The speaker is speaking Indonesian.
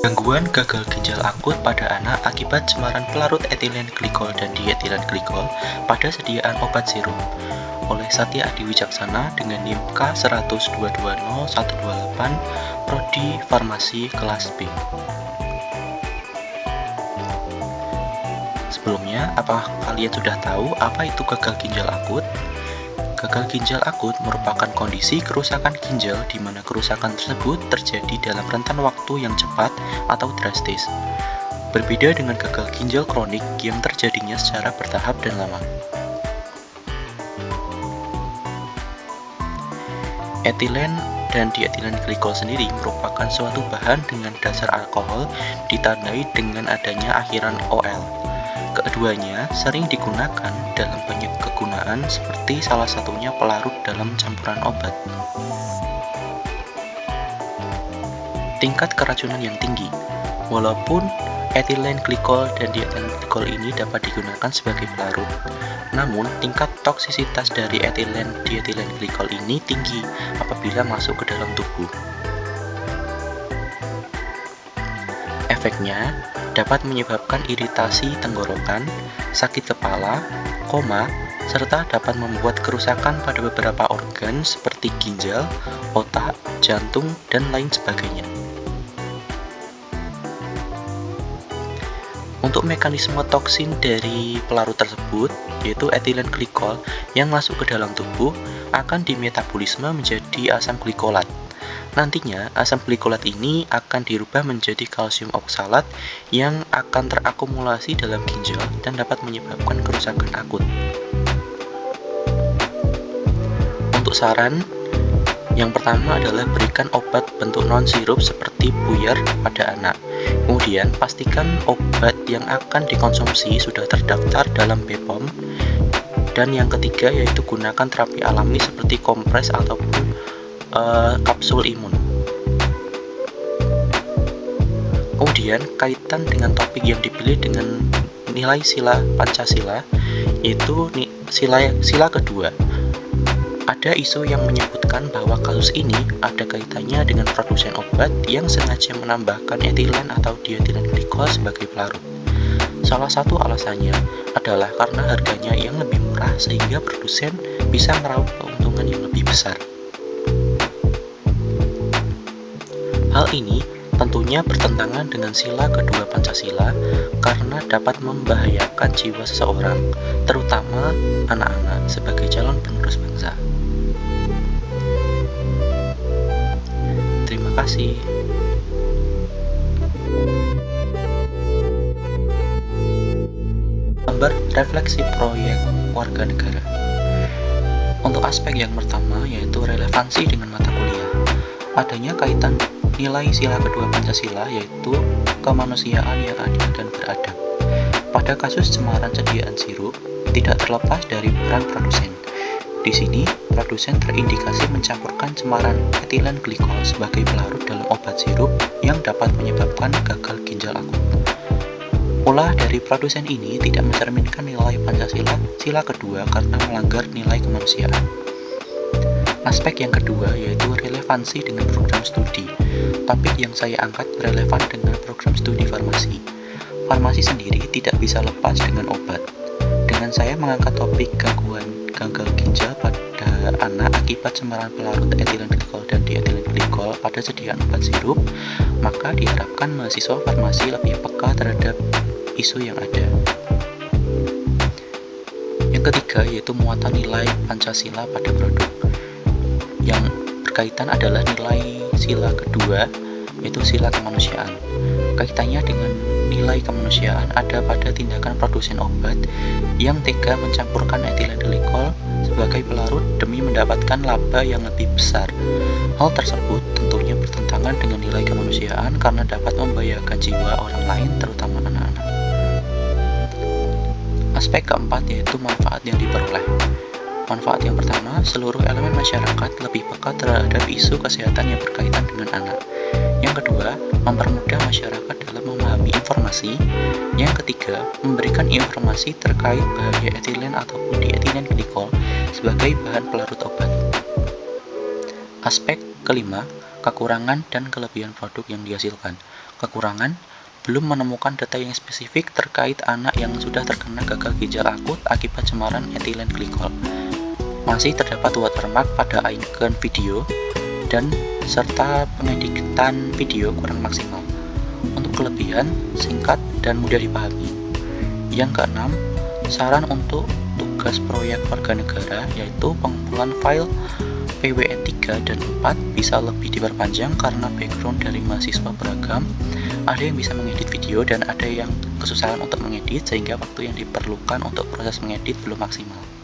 Gangguan gagal ginjal akut pada anak akibat cemaran pelarut etilen glikol dan dietilen glikol pada sediaan obat sirup oleh Satya Adi Wijaksana dengan NIM K10220-128 Prodi Farmasi kelas B. Sebelumnya, apakah kalian sudah tahu apa itu gagal ginjal akut? Gagal ginjal akut merupakan kondisi kerusakan ginjal di mana kerusakan tersebut terjadi dalam rentan waktu yang cepat atau drastis. Berbeda dengan gagal ginjal kronik yang terjadinya secara bertahap dan lama. Etilen dan dietilen glikol sendiri merupakan suatu bahan dengan dasar alkohol ditandai dengan adanya akhiran OL. Keduanya sering digunakan dalam banyak kegunaan seperti salah satunya pelarut dalam campuran obat. Tingkat keracunan yang tinggi. Walaupun etilen glikol dan dietilen glikol ini dapat digunakan sebagai pelarut, namun tingkat toksisitas dari etilen dietilen glikol ini tinggi apabila masuk ke dalam tubuh. Efeknya dapat menyebabkan iritasi tenggorokan, sakit kepala, koma, serta dapat membuat kerusakan pada beberapa organ seperti ginjal, otak, jantung, dan lain sebagainya. Untuk mekanisme toksin dari pelarut tersebut, yaitu etilen glikol yang masuk ke dalam tubuh, akan dimetabolisme menjadi asam glikolat. Nantinya, asam glikolat ini akan dirubah menjadi kalsium oksalat yang akan terakumulasi dalam ginjal dan dapat menyebabkan kerusakan akut. Untuk saran, yang pertama adalah berikan obat bentuk non-sirup seperti puyer pada anak. Kemudian, pastikan obat yang akan dikonsumsi sudah terdaftar dalam BPOM. Dan yang ketiga yaitu gunakan terapi alami seperti kompres ataupun kapsul imun. Kemudian kaitan dengan topik yang dipilih dengan nilai sila Pancasila, yaitu sila kedua. Ada isu yang menyebutkan bahwa kasus ini ada kaitannya dengan produsen obat yang sengaja menambahkan etilen atau dietilen glikol sebagai pelarut. Salah satu alasannya adalah karena harganya yang lebih murah sehingga produsen bisa meraup keuntungan yang lebih besar. Hal ini tentunya bertentangan dengan sila kedua Pancasila karena dapat membahayakan jiwa seseorang, terutama anak-anak sebagai calon penerus bangsa. Terima kasih. Gambar refleksi proyek warga negara. Untuk aspek yang pertama yaitu relevansi dengan mata kuliah. Adanya kaitan nilai sila kedua Pancasila yaitu kemanusiaan yang adil dan beradab. Pada kasus cemaran sediaan sirup, tidak terlepas dari peran produsen. Di sini, produsen terindikasi mencampurkan cemaran etilen glikol sebagai pelarut dalam obat sirup yang dapat menyebabkan gagal ginjal akut. Ulah dari produsen ini tidak mencerminkan nilai Pancasila sila kedua karena melanggar nilai kemanusiaan. Aspek yang kedua yaitu relevansi dengan program studi. Topik yang saya angkat relevan dengan program studi farmasi. Farmasi sendiri tidak bisa lepas dengan obat. Dengan saya mengangkat topik gangguan gagal ginjal pada anak akibat cemaran pelarut etilen glikol dan dietilen glikol pada sediaan obat sirup, maka diharapkan mahasiswa farmasi lebih peka terhadap isu yang ada. Yang ketiga yaitu muatan nilai Pancasila pada produk. Yang berkaitan adalah nilai sila kedua, yaitu sila kemanusiaan. Kaitannya dengan nilai kemanusiaan ada pada tindakan produsen obat yang tega mencampurkan etilen glikol sebagai pelarut demi mendapatkan laba yang lebih besar. Hal tersebut tentunya bertentangan dengan nilai kemanusiaan karena dapat membahayakan jiwa orang lain, terutama anak-anak. Aspek keempat yaitu manfaat yang diperoleh. Manfaat yang pertama, seluruh elemen masyarakat lebih peka terhadap isu kesehatan yang berkaitan dengan anak. Yang kedua, mempermudah masyarakat dalam memahami informasi. Yang ketiga, memberikan informasi terkait bahaya etilen ataupun dietilen glikol sebagai bahan pelarut obat. Aspek kelima, kekurangan dan kelebihan produk yang dihasilkan. Kekurangan, belum menemukan data yang spesifik terkait anak yang sudah terkena gagal ginjal akut akibat cemaran etilen glikol. Masih terdapat watermark pada ikon video dan serta pengeditan video kurang maksimal. Untuk kelebihan, singkat dan mudah dipahami. Yang keenam, saran untuk tugas proyek warga negara yaitu pengumpulan file PWN 3 dan 4 bisa lebih diperpanjang karena background dari mahasiswa beragam. Ada yang bisa mengedit video dan ada yang kesusahan untuk mengedit sehingga waktu yang diperlukan untuk proses mengedit belum maksimal.